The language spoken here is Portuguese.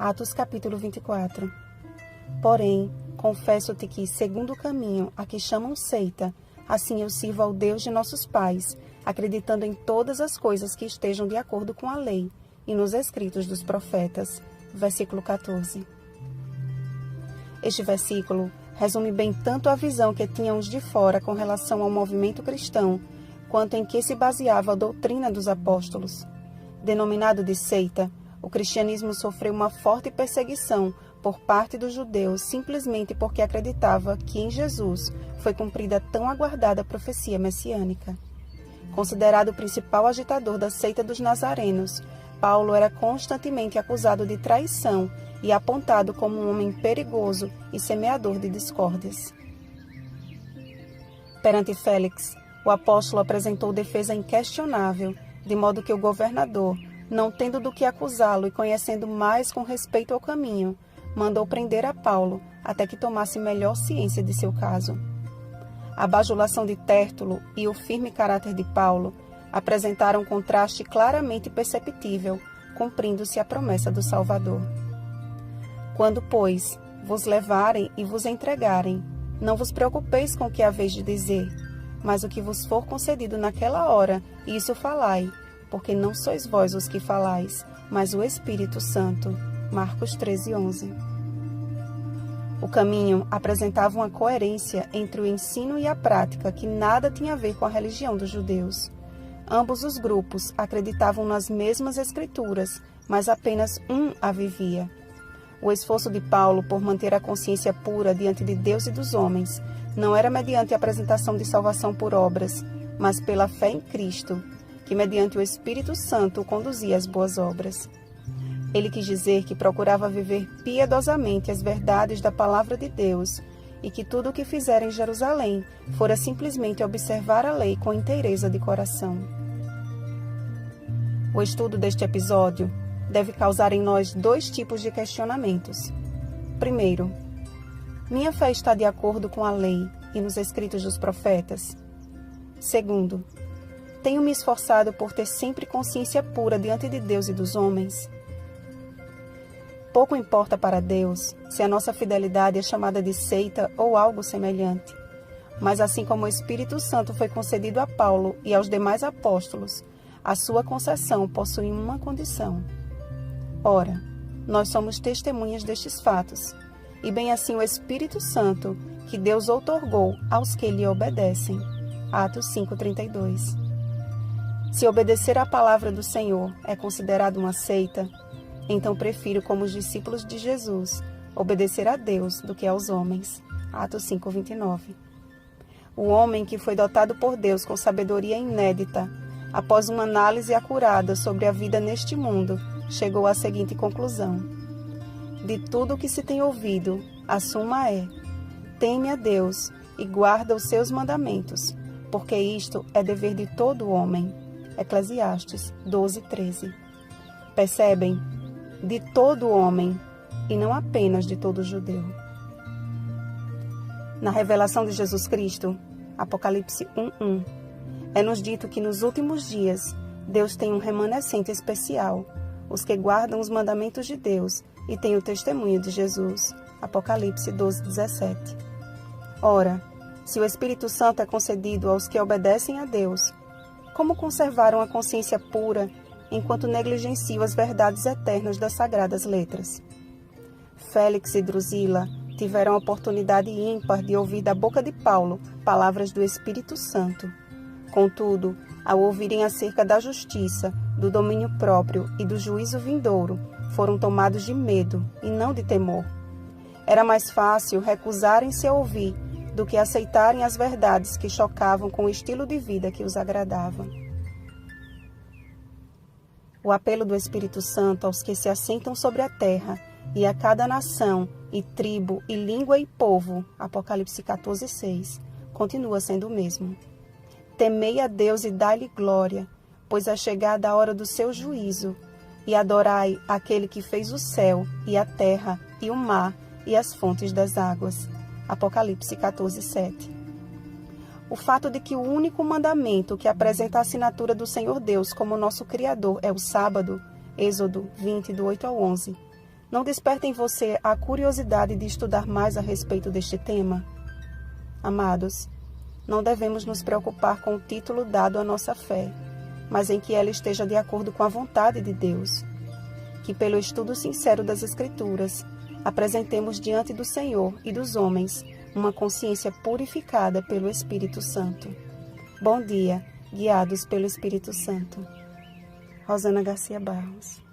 Atos capítulo 24. Porém, confesso-te que, segundo o caminho a que chamam seita, assim eu sirvo ao Deus de nossos pais, acreditando em todas as coisas que estejam de acordo com a lei e nos escritos dos profetas. Versículo 14. Este versículo resume bem tanto a visão que tinham os de fora com relação ao movimento cristão, quanto em que se baseava a doutrina dos apóstolos. Denominado de seita, o cristianismo sofreu uma forte perseguição por parte dos judeus simplesmente porque acreditava que em Jesus foi cumprida a tão aguardada profecia messiânica. Considerado o principal agitador da seita dos nazarenos, Paulo era constantemente acusado de traição e apontado como um homem perigoso e semeador de discórdias. Perante Félix, o apóstolo apresentou defesa inquestionável, de modo que o governador, não tendo do que acusá-lo e conhecendo mais com respeito ao caminho, mandou prender a Paulo até que tomasse melhor ciência de seu caso. A bajulação de Tértulo e o firme caráter de Paulo apresentaram um contraste claramente perceptível, cumprindo-se a promessa do Salvador. Quando, pois, vos levarem e vos entregarem, não vos preocupeis com o que haveis de dizer, mas o que vos for concedido naquela hora, isso falai, porque não sois vós os que falais, mas o Espírito Santo. Marcos 13:11. O caminho apresentava uma coerência entre o ensino e a prática que nada tinha a ver com a religião dos judeus. Ambos os grupos acreditavam nas mesmas escrituras, mas apenas um a vivia. O esforço de Paulo por manter a consciência pura diante de Deus e dos homens não era mediante a apresentação de salvação por obras, mas pela fé em Cristo, que mediante o Espírito Santo o conduzia às boas obras. Ele quis dizer que procurava viver piedosamente as verdades da palavra de Deus e que tudo o que fizera em Jerusalém fora simplesmente observar a lei com inteireza de coração. O estudo deste episódio deve causar em nós dois tipos de questionamentos. Primeiro, minha fé está de acordo com a lei e nos escritos dos profetas? Segundo, tenho me esforçado por ter sempre consciência pura diante de Deus e dos homens? Pouco importa para Deus se a nossa fidelidade é chamada de seita ou algo semelhante. Mas assim como o Espírito Santo foi concedido a Paulo e aos demais apóstolos, a sua concessão possui uma condição. Ora, nós somos testemunhas destes fatos, e bem assim o Espírito Santo, que Deus outorgou aos que lhe obedecem. Atos 5:32. Se obedecer à palavra do Senhor é considerado uma seita, então prefiro, como os discípulos de Jesus, obedecer a Deus do que aos homens. Atos 5:29. O homem que foi dotado por Deus com sabedoria inédita, após uma análise acurada sobre a vida neste mundo, chegou à seguinte conclusão: de tudo o que se tem ouvido, a suma é: teme a Deus e guarda os seus mandamentos, porque isto é dever de todo homem. Eclesiastes 12:13. Percebem? De todo homem, e não apenas de todo judeu. Na revelação de Jesus Cristo, Apocalipse 1:1, é-nos dito que nos últimos dias, Deus tem um remanescente especial, os que guardam os mandamentos de Deus e têm o testemunho de Jesus. Apocalipse 12:17. Ora, se o Espírito Santo é concedido aos que obedecem a Deus, como conservaram a consciência pura enquanto negligenciam as verdades eternas das sagradas letras? Félix e Drusila tiveram a oportunidade ímpar de ouvir da boca de Paulo palavras do Espírito Santo. Contudo, ao ouvirem acerca da justiça, do domínio próprio e do juízo vindouro, foram tomados de medo e não de temor. Era mais fácil recusarem-se a ouvir do que aceitarem as verdades que chocavam com o estilo de vida que os agradava. O apelo do Espírito Santo aos que se assentam sobre a terra e a cada nação e tribo e língua e povo, Apocalipse 14:6, continua sendo o mesmo. Temei a Deus e dai-lhe glória, pois é chegada a hora do seu juízo, e adorai aquele que fez o céu e a terra e o mar e as fontes das águas. Apocalipse 14:7. O fato de que o único mandamento que apresenta a assinatura do Senhor Deus como nosso Criador é o sábado, Êxodo 20, do 8 ao 11, não desperta em você a curiosidade de estudar mais a respeito deste tema? Amados, não devemos nos preocupar com o título dado à nossa fé, mas em que ela esteja de acordo com a vontade de Deus. Que pelo estudo sincero das Escrituras, apresentemos diante do Senhor e dos homens uma consciência purificada pelo Espírito Santo. Bom dia, guiados pelo Espírito Santo. Rosana Garcia Barros.